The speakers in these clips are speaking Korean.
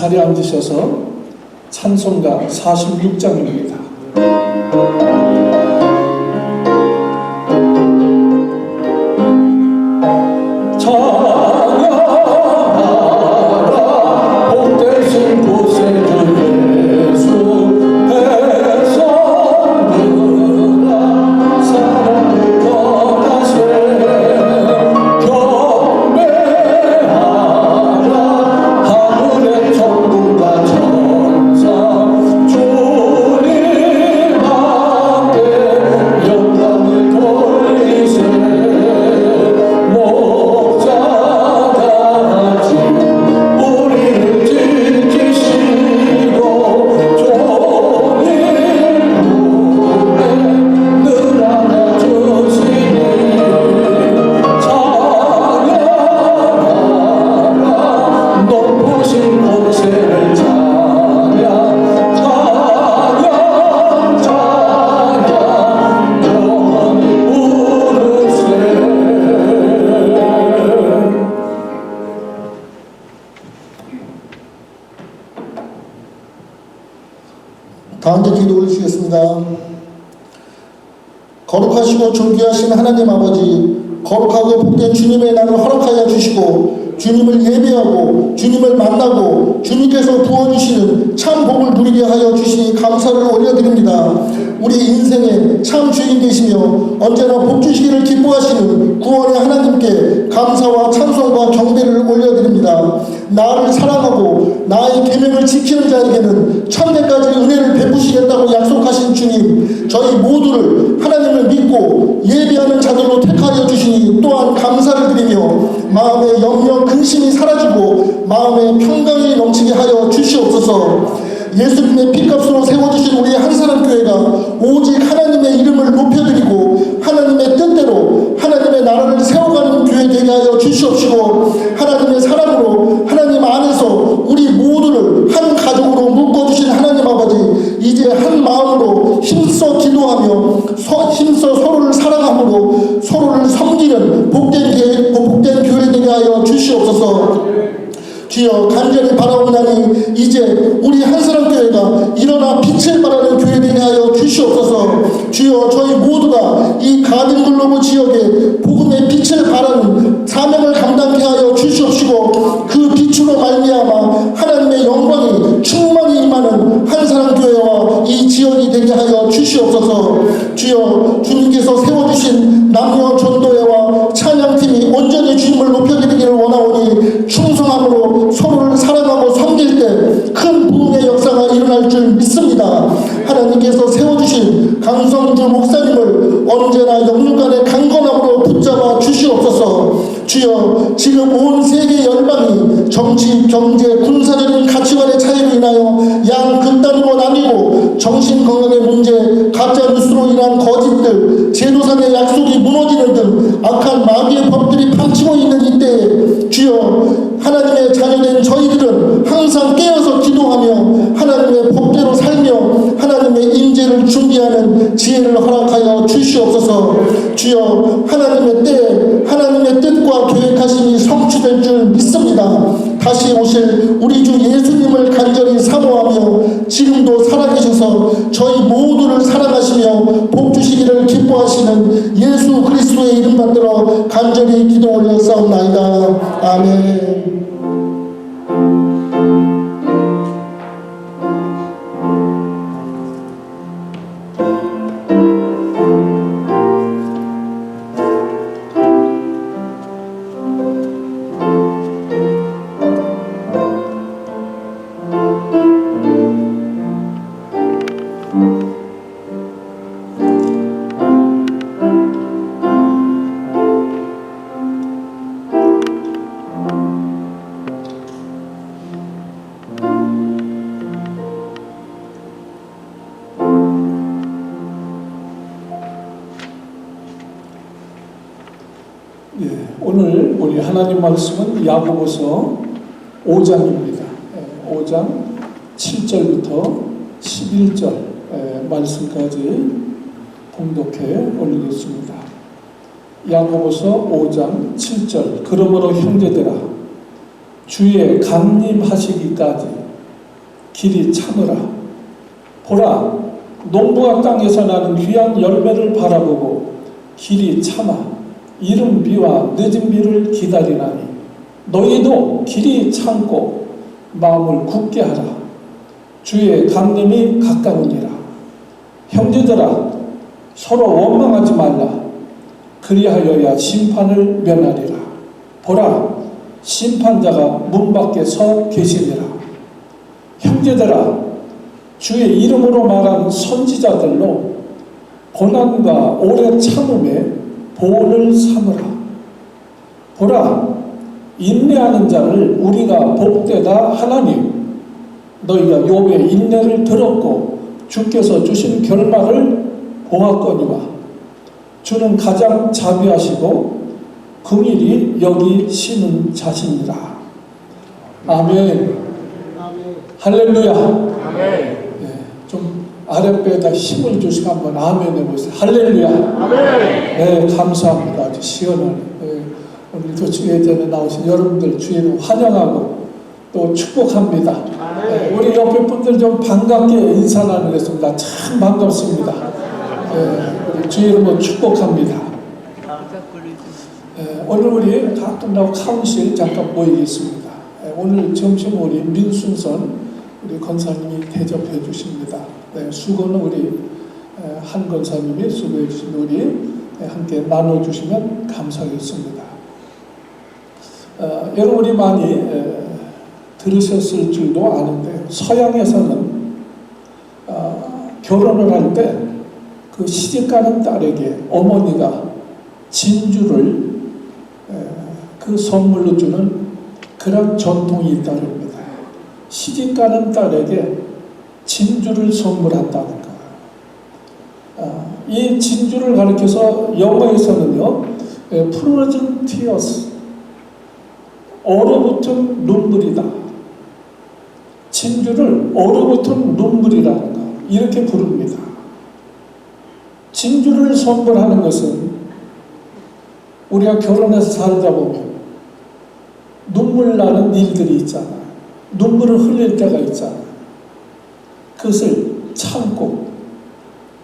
자리에 앉으셔서 찬송가 46장입니다. 다 함께 기도 올리시겠습니다. 거룩하시고 존귀하신 하나님 아버지, 거룩하고 복된 주님의 날을 허락하여 주시고 주님을 예배하고 주님을 만나고 주님께서 부어주시는 참 복을 누리게 하여 주시니 감사를 올려드립니다. 우리 인생의 참 주인 되시며 언제나 복 주시기를 기뻐하시는 구원의 하나님께 감사와 찬송과 경배를 올려드립니다. 나를 사랑하고 나의 계명을 지키는 자에게는 천대까지 은혜를 베푸시겠다고 약속하신 주님, 저희 모두를 하나님을 믿고 예배하는 자들로 택하여 주시니 또한 감사를 드리며 마음의 염려 근심이 사라지고 마음의 평강이 넘치게 하여 주시옵소서. 예수님의 피값으로 세워주신 우리 한사람교회가 오직 하나님의 이름을 높여드리고 하나님의 뜻대로 하나님의 나라를 세워가는 교회 되게 하여 주시옵시고, 하나님의 사랑으로 하나님 안에서 우리 모두를 한 가족으로 묶어주신 하나님 아버지, 이제 한 마음으로 힘써 기도하며 힘써 서로를 사랑함으로 서로를 섬기는 복된 교회 되게 하여 주시옵소서. 주여, 간절히 바라옵나니 이제 우리 한사람교회가 일어나 빛을 발하는 교회 되게 하여 주시옵소서. 주여, 저희 모두가 이 가든글로브 지역에 복음의 빛을 발하는 사명을 감당케 하여 주시옵시고, 그 빛으로 말미암아 하나님의 영광이 충만히 임하는 한사람교회와 이 지역이 되게 하여 주시옵소서. 주여, 주님께서 세워주신 남녀 전도회와 찬양팀이 온전히 주님을 높여드리기를 원하오니 충성함으로 서로를 사랑하고 섬길 때 큰 부흥의 역사가 일어날 줄 믿습니다. 하나님께서 세워주신 강성주 목사님을 언제나 영육간의 강건함으로 붙잡아 주시옵소서. 주여, 지금 온 세계 열방이 정치, 경제, 군사적인 가치관의 차이로 인하여 양극단으로 나뉘고 정신건강의 문제, 가짜 뉴스로 인한 거짓들, 제도상의 약속이 무너지는 등 악한 마귀의 법들이 판치고 있는 이때에 주여, 하나님의 자녀된 저희들은 항상 깨어서 기도하며 하나님의 법대로 살며 하나님의 임재를 준비하는 지혜를 허락하여 주시옵소서. 주여, 하나님의 때에 하나님의 뜻과 계획하심이 성취될 줄 믿습니다. 다시 오실 우리 주 예수님을 간절히 사모하며 지금도 살아계셔서 저희 모두를 사랑하시며 복 주시기를 기뻐하시는 예수 그리스도의 이름 받들어 간절히 기도 올렸사옵나이다. 아멘. 오늘 우리 하나님 말씀은 야고보서 5장입니다. 5장 7절부터 11절 말씀까지 봉독해 올리겠습니다. 야고보서 5장 7절. 그러므로 형제들아, 주의 강림하시기까지 길이 참으라. 보라, 농부가 땅에서 나는 귀한 열매를 바라보고 길이 참아 이른 비와 늦은 비를 기다리나니 너희도 길이 참고 마음을 굳게 하라. 주의 강림이 가까우니라. 형제들아, 서로 원망하지 말라. 그리하여야 심판을 면하리라. 보라, 심판자가 문 밖에 서 계시니라. 형제들아, 주의 이름으로 말한 선지자들로 고난과 오래 참음에 보응을 삼으라. 보라, 인내하는 자를 우리가 복되다 하나니 너희가 욥의 인내를 들었고 주께서 주신 결말을 보았거니와 주는 가장 자비하시고 긍휼히 여기시는 자신이라. 아멘. 할렐루야. 아멘. 좀 아랫배에다 힘을 주시고 한번 아멘 해보세요. 할렐루야. 아멘. 네, 감사합니다. 아주 시원하네. 오늘도 주예전에 나오신 여러분들 주님을 환영하고 또 축복합니다. 우리 옆에 분들 좀 반갑게 인사 나누겠습니다. 참 반갑습니다. 우리 주의 이름으로 축복합니다. 오늘 우리 다 끝나고 카운실 잠깐 모이겠습니다. 오늘 점심 우리 민순선 우리 권사님이 대접해 주십니다. 수고는 우리 한 권사님이 수고해 주신 우리 함께 나눠주시면 감사하겠습니다. 여러분이 많이 들으셨을 줄도 아는데 서양에서는 결혼을 할 때 그 시집가는 딸에게 어머니가 진주를 그 선물로 주는 그런 전통이 있다고 합니다. 시집가는 딸에게 진주를 선물한다는 거예요. 이 진주를 가리켜서 영어에서는요, frozen tears, 얼어붙은 눈물이다. 진주를 얼어붙은 눈물이라는 거, 이렇게 부릅니다. 진주를 선물하는 것은 우리가 결혼해서 살다 보면 눈물 나는 일들이 있잖아요. 눈물을 흘릴 때가 있잖아요. 그것을 참고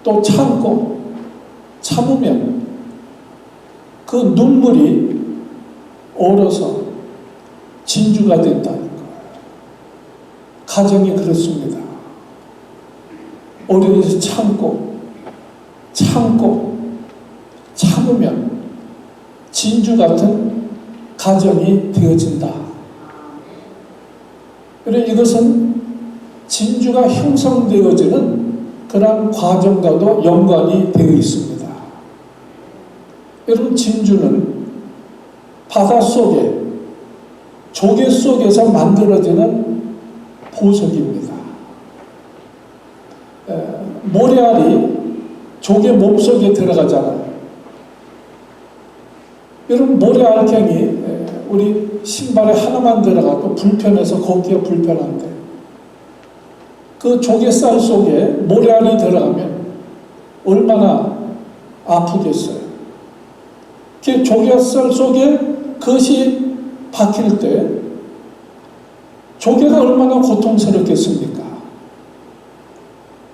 또 참고 참으면 그 눈물이 얼어서 진주가 된다는 거예요. 가정이 그렇습니다. 어린이집 참고 참으면 진주 같은 가정이 되어진다. 그래 이것은 진주가 형성되어지는 그런 과정과도 연관이 되어 있습니다. 여러분, 진주는 바닷속에 조개 속에서 만들어지는 보석입니다. 모래알이 조개 몸속에 들어가잖아요. 여러분, 모래알갱이 우리 신발에 하나만 들어가도 불편해서 걷기가 불편한데 그 조개살 속에 모래알이 들어가면 얼마나 아프겠어요. 그 조개살 속에 그것이 박힐 때 조개가 얼마나 고통스럽겠습니까?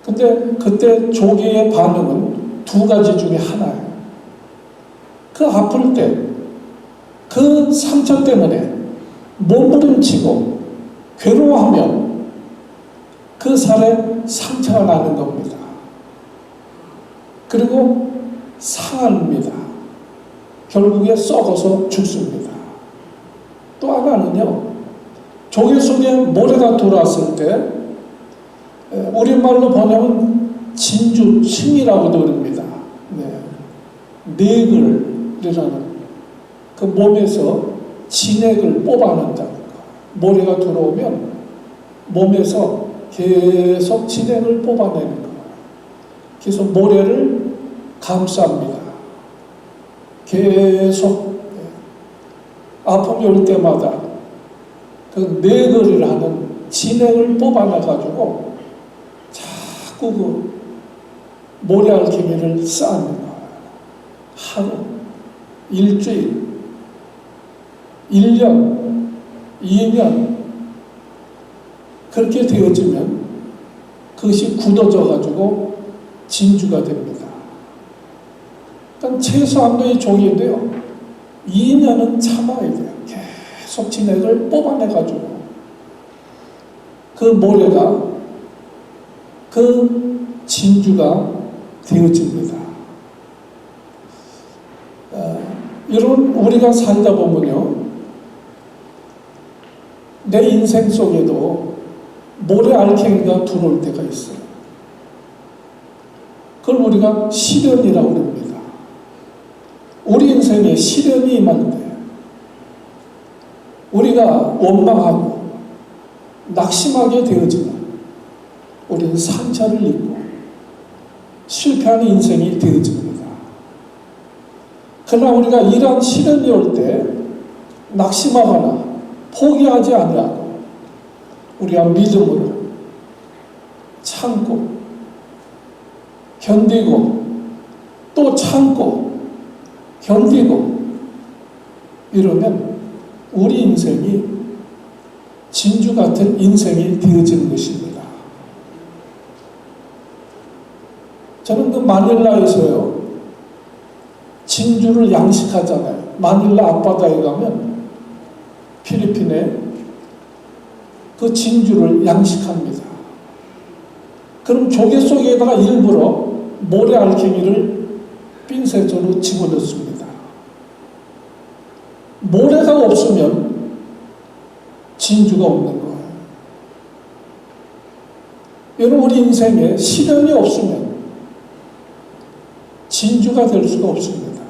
근데 그때 조개의 반응은 두 가지 중에 하나예요. 그 아플 때 그 상처 때문에 몸부림치고 괴로워하면 그 살에 상처가 나는 겁니다. 그리고 상합니다. 결국에 썩어서 죽습니다. 또 하나는요, 조개 속에 모래가 들어왔을 때 우리말로 번역은 진주층이라고도 그럽니다. 내글이라는 그 몸에서 진액을 뽑아낸다는 거. 모래가 들어오면 몸에서 계속 진액을 뽑아내는 거. 그래서 모래를 감쌉니다. 계속 아픔이 올 때마다 그 내글을 하는 진액을 뽑아내가지고 자꾸 그 모래알갱이를 쌓는 거예요. 하루, 일주일, 1년, 2년 그렇게 되어지면 그것이 굳어져 가지고 진주가 됩니다. 그러니까 최소한도의 종인데요, 2년은 참아야 돼요. 계속 진액을 뽑아내 가지고 그 모래가 그 진주가 되어집니다. 여러분, 우리가 살다 보면요, 내 인생 속에도 모래 알갱이가 들어올 때가 있어요. 그걸 우리가 시련이라고 합니다. 우리 인생에 시련이 임할 때 우리가 원망하고 낙심하게 되어지면 우리는 상처를 입고 실패하는 인생이 되어집니다. 그러나 우리가 이러한 시련이 올 때 낙심하거나 포기하지 아니하고 우리가 믿음으로 참고 견디고 또 참고 견디고 이러면 우리 인생이 진주 같은 인생이 되어지는 것입니다. 저는 그 마닐라에서요, 진주를 양식하잖아요. 마닐라 앞바다에 가면 필리핀에 그 진주를 양식합니다. 그럼 조개 속에다가 일부러 모래 알갱이를 핀셋으로 집어넣습니다. 모래가 없으면 진주가 없는 거예요. 여러분, 우리 인생에 시련이 없으면 진주가 될 수가 없습니다.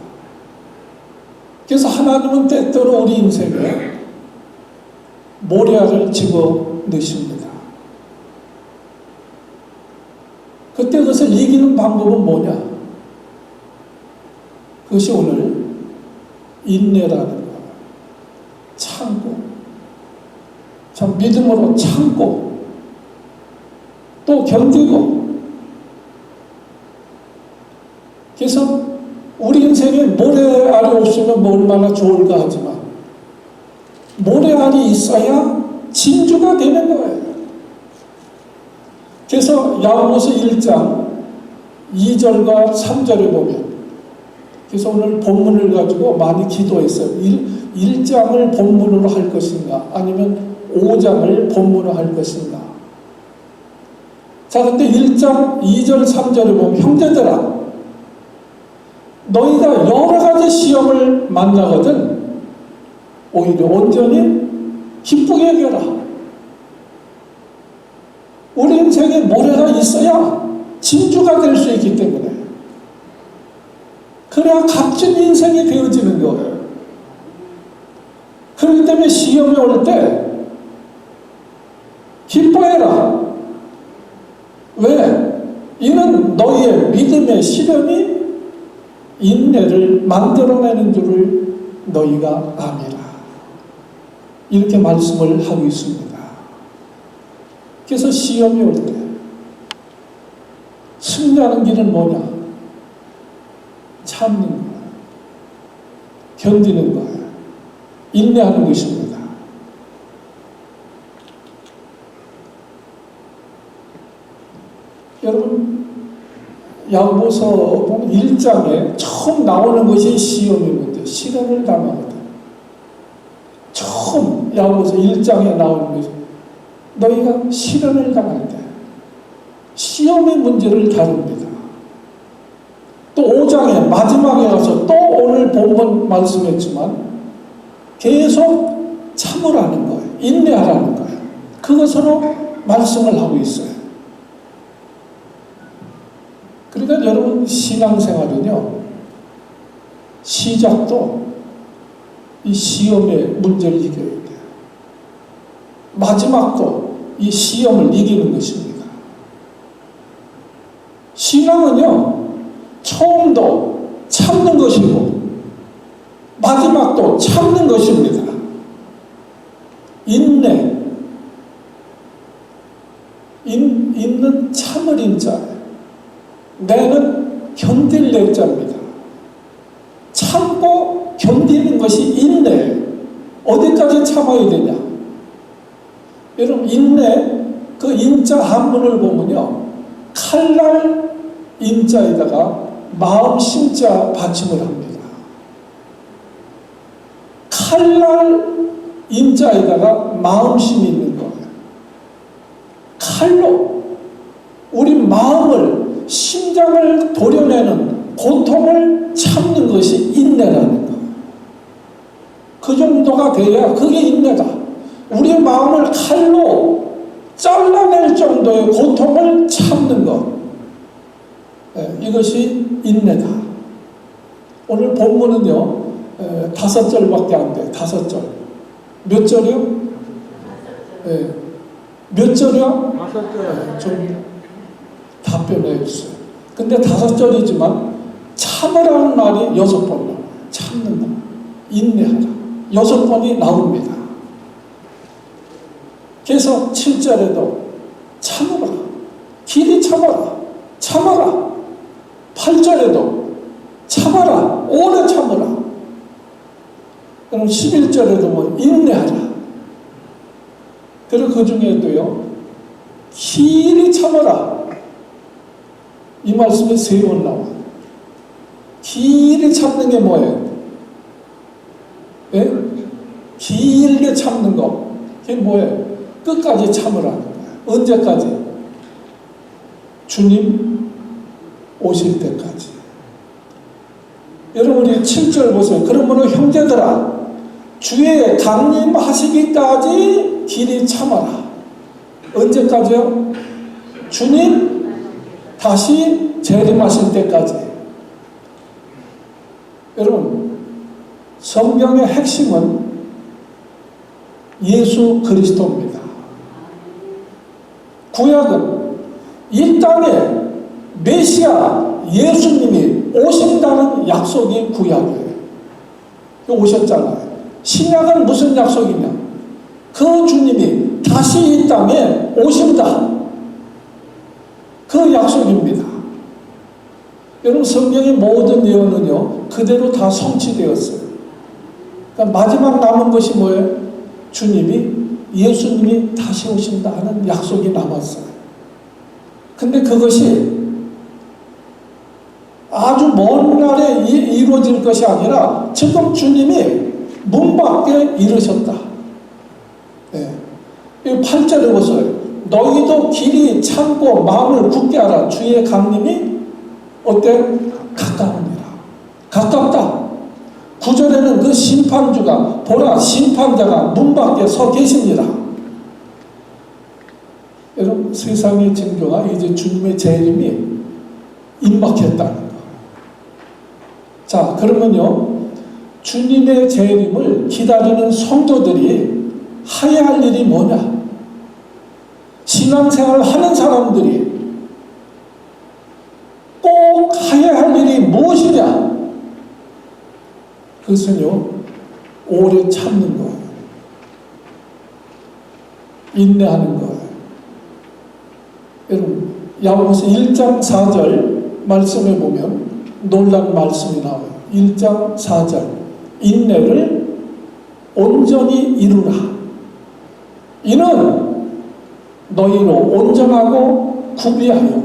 그래서 하나님은 때때로 우리 인생에 모래알을 집어넣으십니다. 그때 그것을 이기는 방법은 뭐냐? 그것이 오늘 인내라는 거예요. 참고, 참 믿음으로 참고 또 견디고. 그래서 우리 인생에 모래알이 없으면 뭐 얼마나 좋을까 하지만 모래알이 있어야 진주가 되는 거예요. 그래서 야고보서 1장 2절과 3절에 보면, 그래서 오늘 본문을 가지고 많이 기도했어요. 1장을 본문으로 할 것인가 아니면 5장을 본문으로 할 것인가. 자, 근데 1장 2절 3절에 보면, 형제들아 너희가 여러 가지 시험을 만나거든 오히려 온전히 기쁘게 여겨라. 우리 인생에 모래가 있어야 진주가 될 수 있기 때문에, 그래야 값진 인생이 되어지는 거예요. 그렇기 때문에 시험이 올 때 기뻐해라. 왜? 이는 너희의 믿음의 시련이 인내를 만들어내는 줄을 너희가 아니라. 이렇게 말씀을 하고 있습니다. 그래서 시험이 올 때 승리하는 길은 뭐냐? 참는 거예요. 견디는 거예요. 인내하는 것입니다. 여러분, 야고보서 1장에 처음 나오는 것이 시험의 문제, 시련을 당하거든. 처음 야고보서 1장에 나오는 것이 너희가 시련을 당할 때 시험의 문제를 다룹니다. 또 5장의 마지막에 가서 또 오늘 본문 말씀했지만 계속 참으라는 거예요. 인내하라는 거예요. 그것으로 말씀을 하고 있어요. 그러니까 여러분, 신앙생활은요, 시작도 이 시험의 문제를 이겨야 돼요. 마지막도 이 시험을 이기는 것입니다. 신앙은요, 처음도 참는 것이고 마지막도 참는 것입니다. 인내, 있는 참을 인자예요. 내는 견딜 내자입니다. 참고 견디는 것이 인내예요. 어디까지 참아야 되냐? 여러분, 인내 그 인자 한문을 보면요, 칼날 인자에다가 마음 심자 받침을 합니다. 칼날 인자에다가 마음심이 있는 거예요. 칼로 우리 마음을, 심장을 도려내는 고통을 참는 것이 인내라는 거예요. 그 정도가 돼야 그게 인내다. 우리 마음을 칼로 잘라낼 정도의 고통을 참는 것, 이것이 인내다. 오늘 본문은요 5절밖에 안 돼요. 5절. 몇 절이요? 몇 절이요? 5절. 좀 답변해 주세요. 근데 5절이지만 참으라는 말이 6번 나와요. 참는다, 인내하라, 6번이 나옵니다. 그래서 7절에도 참으라, 길이 참아라, 참아라. 8절에도 참아라, 오래 참으라. 그럼 11절에도 뭐 인내하라. 그리고 그 중에도요 길이 참아라, 이 말씀이 3번 나와요. 길이 참는 게 뭐예요? 예? 길게 참는 거, 그게 뭐예요? 끝까지 참으라는 거예요. 언제까지? 주님 오실 때까지. 여러분 우리 7절 보세요. 그러므로 형제들아, 주의 강림하시기까지 길이 참아라. 언제까지요? 주님 다시 재림하실 때까지. 여러분 성경의 핵심은 예수 그리스도입니다. 구약은 이 땅에 메시아 예수님이 오신다는 약속이 구약이에요. 오셨잖아요. 신약은 무슨 약속이냐? 그 주님이 다시 이 땅에 오신다, 그 약속입니다. 여러분 성경의 모든 예언은요 그대로 다 성취되었어요. 그러니까 마지막 남은 것이 뭐예요? 예수님이 다시 오신다 하는 약속이 남았어요. 근데 그것이 아주 먼 날에 이루어질 것이 아니라 지금 주님이 문 밖에 이르셨다. 8절에 보세요. 너희도 길이 참고 마음을 굳게 하라. 주의 강림이 어때? 가까우니라. 가깝다. 9절에는 그 심판주가 보라, 심판자가 문 밖에 서 계십니다. 여러분 세상의 징조가 이제 주님의 재림이 임박했다는 거. 자, 그러면요 주님의 재림을 기다리는 성도들이 해야 할 일이 뭐냐? 신앙생활을 하는 사람들이 꼭 해야 할 일이 무엇이냐? 그것은요 오래 참는 거예요. 인내하는 거예요. 여러분 야고보서 1장 4절 말씀에 보면 놀라운 말씀이 나와요. 1장 4절 인내를 온전히 이루라. 이는 너희로 온전하고 구비하여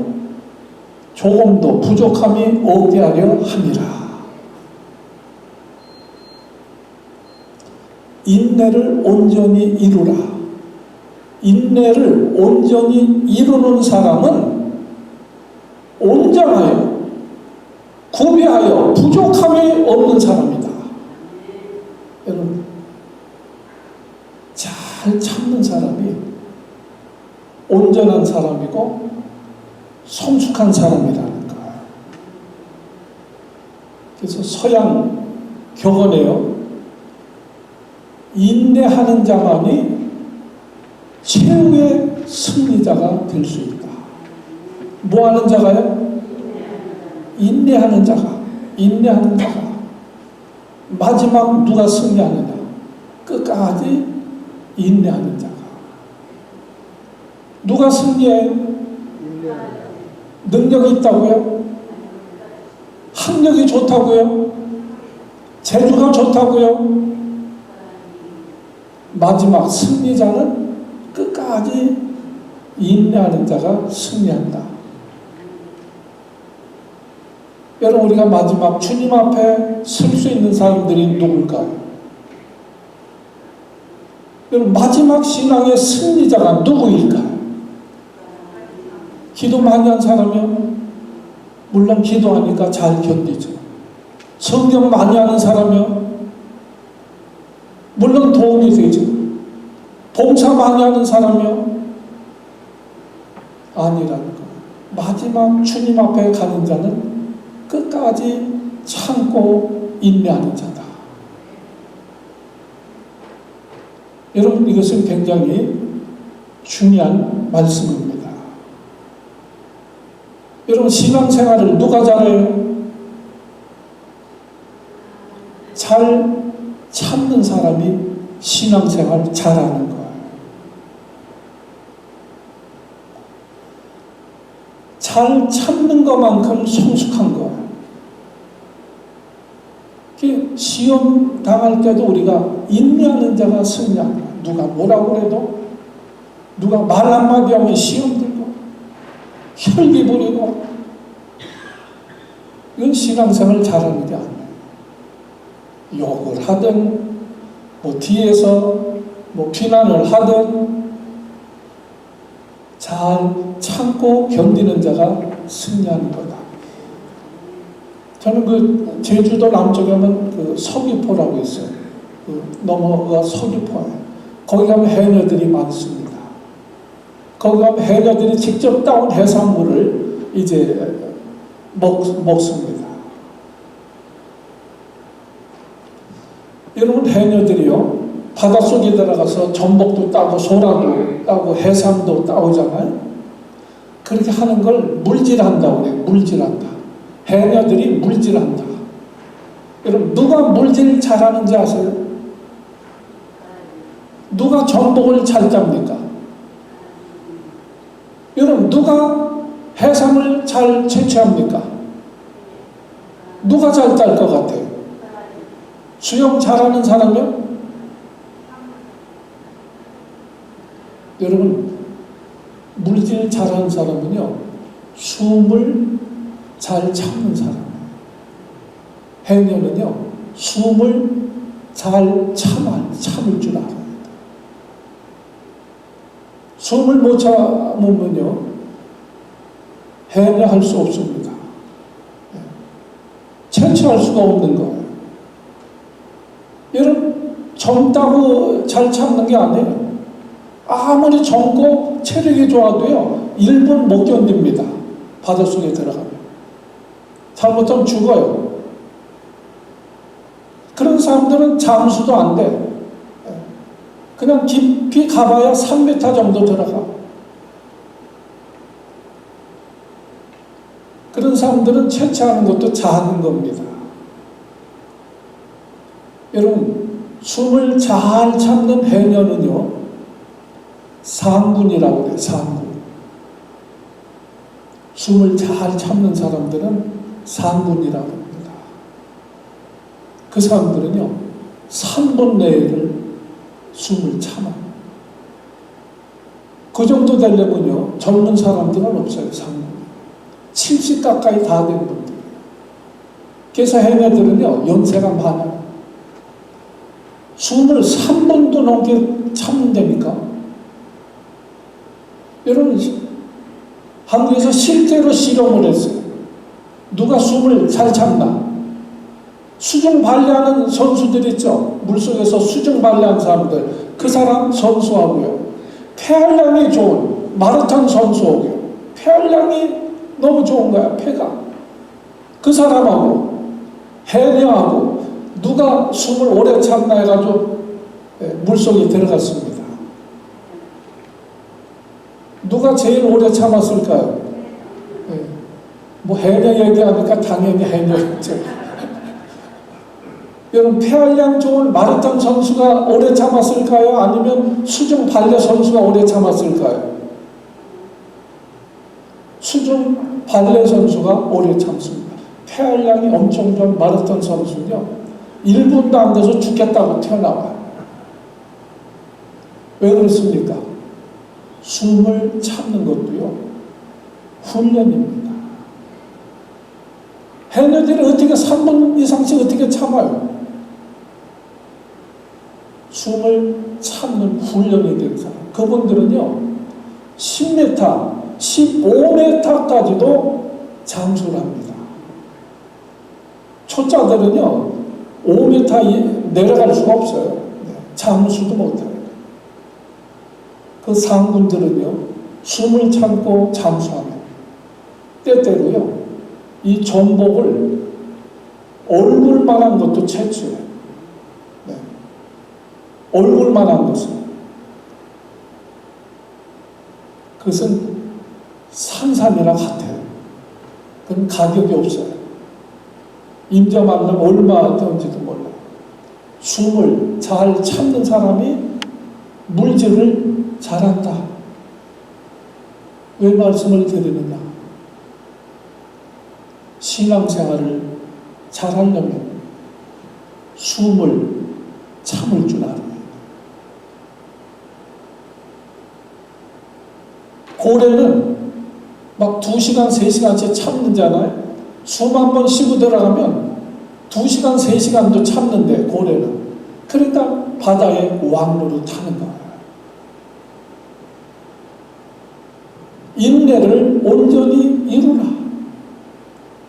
조금도 부족함이 없게 하려 함이라. 인내를 온전히 이루라. 인내를 온전히 이루는 사람은 온전하여 구비하여 부족함이 없는 사람이다. 여러분 잘 참는 사람이 온전한 사람이고 성숙한 사람이라는 거예요. 그래서 서양 격언에요 인내하는 자만이 최후의 승리자가 될 수 있다. 뭐 하는 자가요? 인내하는 자가. 인내하는 자가. 마지막 누가 승리하느냐? 끝까지 인내하는 자가. 누가 승리해요? 능력이 있다고요? 학력이 좋다고요? 재주가 좋다고요? 마지막 승리자는 끝까지 인내하는 자가 승리한다. 여러분, 우리가 마지막 주님 앞에 설 수 있는 사람들이 누굴까요? 여러분, 마지막 신앙의 승리자가 누구일까요? 기도 많이 한 사람이요? 물론 기도하니까 잘 견디죠. 성경 많이 하는 사람이요? 물론 도움이 되죠. 봉사 많이 하는 사람이요? 아니라는 거예요. 마지막 주님 앞에 가는 자는 끝까지 참고 인내하는 자다. 여러분, 이것은 굉장히 중요한 말씀입니다. 여러분, 신앙생활을 누가 잘해요? 잘 참는 사람이 신앙생활 잘하는 거예요. 잘 참는 것만큼 성숙한 거예요. 시험 당할 때도 우리가 인내하는 자가 승리하는 거예요. 누가 뭐라고 해도, 누가 말 한마디 하면 시험 들고 혈기 부리고, 이건 신앙생활 잘하는 게 아니에요. 욕을 하든 뭐 뒤에서 뭐 비난을 하든 잘 참고 견디는 자가 승리하는 거다. 저는 그 제주도 남쪽에 하면 그 서귀포라고 있어요. 그 넘어가 서귀포예요. 거기 가면 해녀들이 많습니다. 거기 가면 해녀들이 직접 따온 해산물을 이제 먹습니다. 여러분, 해녀들이요, 바닷속에 들어가서 전복도 따고 소라도 따고 해삼도 따오잖아요. 그렇게 하는 걸 물질한다고 그래요. 물질한다. 해녀들이 물질한다. 여러분, 누가 물질 잘하는지 아세요? 누가 전복을 잘 짭니까? 여러분, 누가 해삼을 잘 채취합니까? 누가 잘 딸 것 같아요? 수영 잘하는 사람이요? 여러분, 물질 잘하는 사람은요, 숨을 잘 참는 사람이에요. 해녀는요, 숨을 잘 참을 줄 알아요. 숨을 못 참으면요, 해녀할 수 없습니다. 채취할 수가 없는 거예요. 여러분, 젊다고 잘 참는 게 아니에요. 아무리 젊고 체력이 좋아도요, 1분 못 견딥니다. 바닷속에 들어가면. 잘못하면 죽어요. 그런 사람들은 잠수도 안 돼. 그냥 깊이 가봐야 3m 정도 들어가. 그런 사람들은 채취하는 것도 작은 겁니다. 여러분, 숨을 잘 참는 해녀는요, 상군이라고 해요. 상군. 숨을 잘 참는 사람들은 상군이라고 합니다. 그 사람들은요, 3분 내를 숨을 참아요. 그 정도 되려면요, 젊은 사람들은 없어요. 상군. 70 가까이 다 된 분들. 그래서 해녀들은요, 연세가 많아요. 숨을 3분도 넘게 참는다니까. 여러분, 한국에서 실제로 실험을 했어요. 누가 숨을 잘 참나? 수중 발레하는 선수들 있죠? 물속에서 수중 발레하는 사람들. 그 사람 선수하고요, 폐활량이 좋은 마라톤 선수하고요, 폐활량이 너무 좋은 거야, 폐가. 그 사람하고 해녀하고 누가 숨을 오래 참나 해가지고 물속에 들어갔습니다. 누가 제일 오래 참았을까요? 뭐 해녀 얘기하니까 당연히 해녀였죠. 여러분, 폐활량 좋은 마라톤 선수가 오래 참았을까요? 아니면 수중 발레 선수가 오래 참았을까요? 수중 발레 선수가 오래 참습니다. 폐활량이 엄청 좋은 마라톤 선수는요, 1분도 안 돼서 죽겠다고 튀어나와요. 왜 그렇습니까? 숨을 참는 것도요, 훈련입니다. 해녀들이 어떻게 3분 이상씩 어떻게 참아요? 숨을 참는 훈련이 된 사람. 그분들은요, 10m, 15m까지도 잠수를 합니다. 초짜들은요, 5m 내려갈 수가 없어요. 잠수도 못해요. 그 상군들은요, 숨을 참고 잠수하면 때때로요, 이 전복을 얼굴만한 것도 채취해요. 네. 얼굴만한 것은. 그것은 산삼이랑 같아요. 그건 가격이 없어요. 임자 만나면 얼마 되는지도 몰라요. 숨을 잘 참는 사람이 물질을 잘한다. 왜 말씀을 드리느냐? 신앙생활을 잘하려면 숨을 참을 줄 알아야 해요. 고래는 막 2시간, 3시간씩 참는잖아요. 숨 한 번 쉬고 들어가면 2시간, 3시간도 참는데, 고래는. 그러니까 바다의 왕로를 타는 거예요. 인내를 온전히 이루라.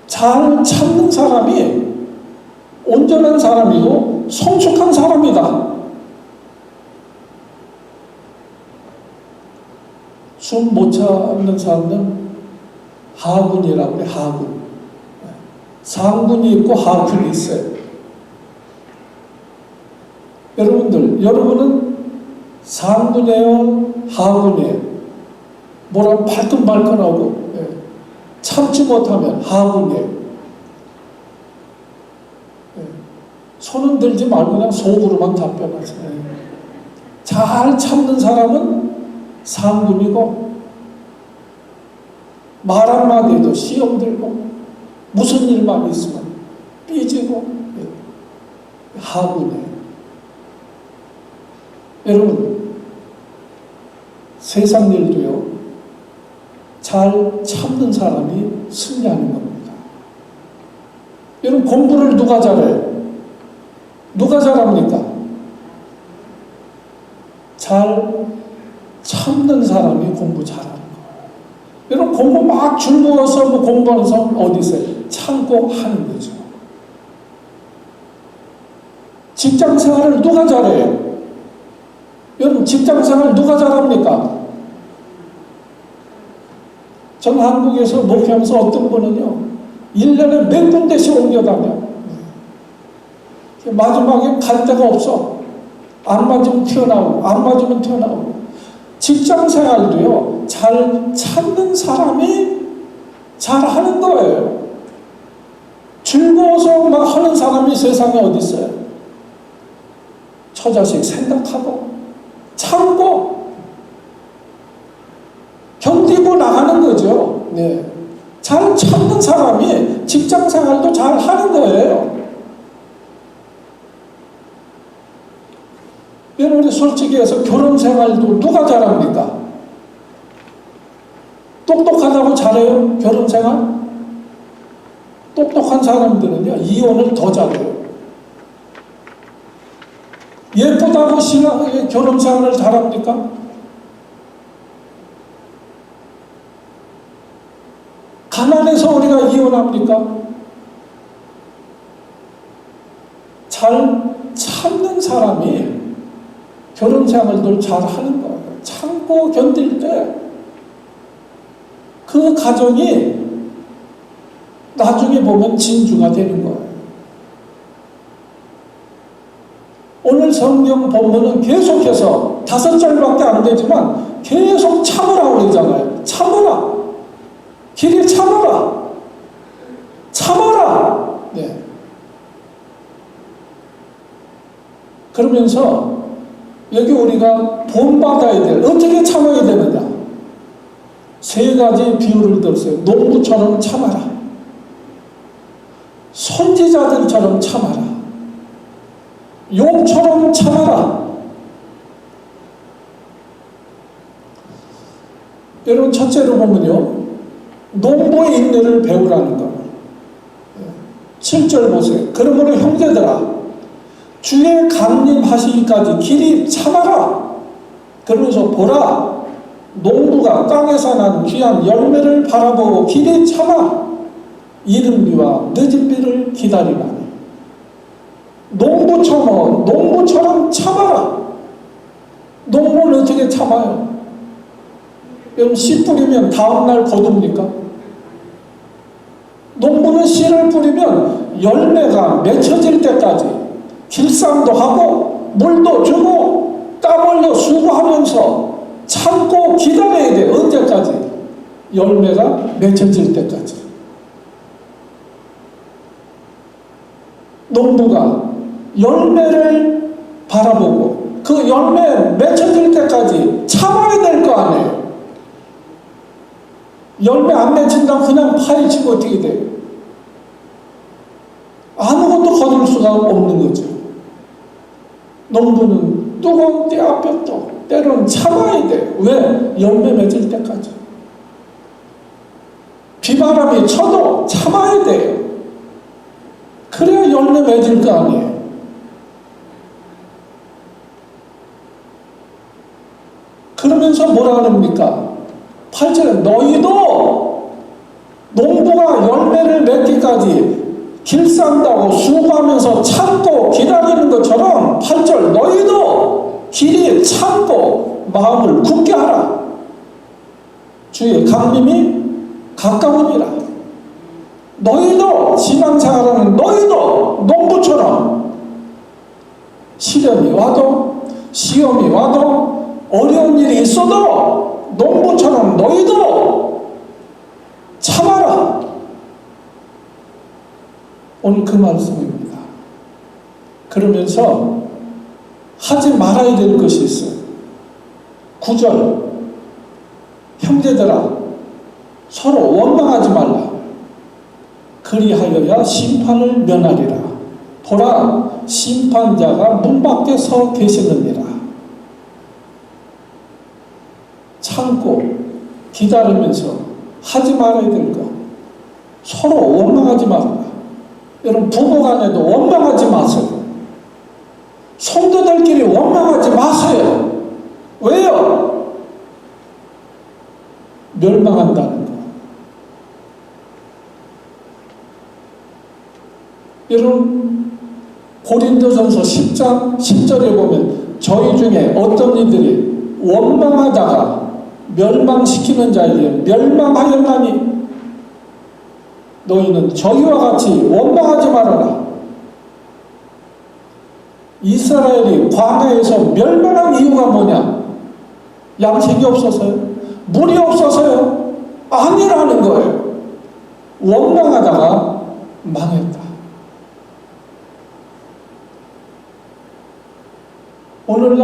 잘 참는 사람이 온전한 사람이고 성숙한 사람이다. 숨 못 참는 사람은 하군이라고 그래, 하군. 상군이 있고 하군이 있어요. 여러분은 상군이에요, 하군이에요? 뭐라고 발끈발끈하고 참지 못하면 하군이에요. 손은 들지 말고 그냥 속으로만 답변하세요. 잘 참는 사람은 상군이고, 말 한마디에도 시험 들고, 무슨 일만 있으면 삐지고, 하군이에요. 여러분, 세상 일도요, 잘 참는 사람이 승리하는 겁니다. 여러분, 공부를 누가 잘해요? 누가 잘합니까? 잘 참는 사람이 공부 잘하는 거예요. 여러분, 공부 막 즐거워서 뭐 공부하는 사람 어디 있어요? 참고 하는 거죠. 직장 생활을 누가 잘해요? 여러분, 직장 생활 누가 잘합니까? 전 한국에서 목회하면서 어떤 분은요, 1년에 몇 군데씩 옮겨다녀. 마지막에 갈 데가 없어. 안 맞으면 튀어나오고, 안 맞으면 튀어나오고. 직장 생활도요, 잘 찾는 사람이 잘 하는 거예요. 즐거워서 막 하는 사람이 세상에 어디 있어요? 처자식 생각하고, 참고, 견디고 나가는 거죠. 네. 잘 참는 사람이 직장 생활도 잘 하는 거예요. 여러분, 솔직히 해서 결혼 생활도 누가 잘합니까? 똑똑하다고 잘해요? 결혼 생활? 똑똑한 사람들은요, 이혼을 더 잘해요. 예쁘다고 결혼 생활을 잘합니까? 가난해서 우리가 이혼합니까? 잘 참는 사람이 결혼 생활도 잘 하는 거예요. 참고 견딜 때 그 가정이 나중에 보면 진주가 되는 거예요. 오늘 성경 본문은 계속해서 5절밖에 안 되지만 계속 참으라고 그러잖아요. 참으라. 길에 참으라. 참아라. 네. 그러면서 여기 우리가 본받아야 될, 어떻게 참아야 되느냐? 3가지 비유를 들었어요. 농부처럼 참아라. 선지자들처럼 참아라. 용처럼 참아라. 여러분 첫째로 보면요, 농부의 인내를 배우라는 거. 7절 보세요. 그러므로 형제들아, 주의 강림하시기까지 길이 참아라. 그러면서 보라, 농부가 땅에서 난 귀한 열매를 바라보고 길이 참아 이른 비와 늦은 비를 기다리라니. 농부처럼 참아라. 농부는 어떻게 참아요? 여러분 씨 뿌리면 다음날 거둡니까? 농부는 씨를 뿌리면 열매가 맺혀질 때까지 길쌈도 하고 물도 주고 땀 흘려 수고하면서 참고 기다려야 돼. 언제까지? 열매가 맺혀질 때까지. 농부가 열매를 바라보고 그 열매 맺혀질 때까지 참아야 될 거 아니에요. 열매 안 맺힌다면 그냥 파헤치고 어떻게 돼요? 아무것도 거둘 수가 없는 거죠. 농부는 뜨거운 때 앞에도 때로는 참아야 돼요. 왜? 열매 맺을 때까지. 비바람이 쳐도 참아야 돼요. 그래야 열매 맺을 거 아니에요. 그러면서 뭐라 그럽니까? 8절에 너희도 농부가 열매를 맺기까지 길쌈다고 수고하면서 참고 기다리는 것처럼 8절 너희도 길이 참고 마음을 굳게 하라. 주의 강림이 가까우니라. 너희도 신앙생활하는 너희도 농부처럼 시련이 와도 시험이 와도 어려운 일이 있어도 농부처럼 너희도 참아라. 오늘 그 말씀입니다. 그러면서 하지 말아야 될 것이 있어요. 9절 형제들아 서로 원망하지 말라. 그리하여야 심판을 면하리라. 보라 심판자가 문 밖에 서 계시느니라. 참고 기다리면서 하지 말아야 될 것. 서로 원망하지 말라. 여러분 부부간에도 원망하지 마세요. 성도들끼리 원망하지 마세요. 왜요? 멸망한다는 거. 여러분 고린도전서 10장 10절에 보면 저희 중에 어떤 이들이 원망하다가 멸망시키는 자에게 멸망하였나니 너희는 저희와 같이 원망하지 말아라. 이스라엘이 광야에서 멸망한 이유가 뭐냐? 양식이 없어서요? 물이 없어서요? 아니라는 거예요. 원망하다가 망했다. 오늘날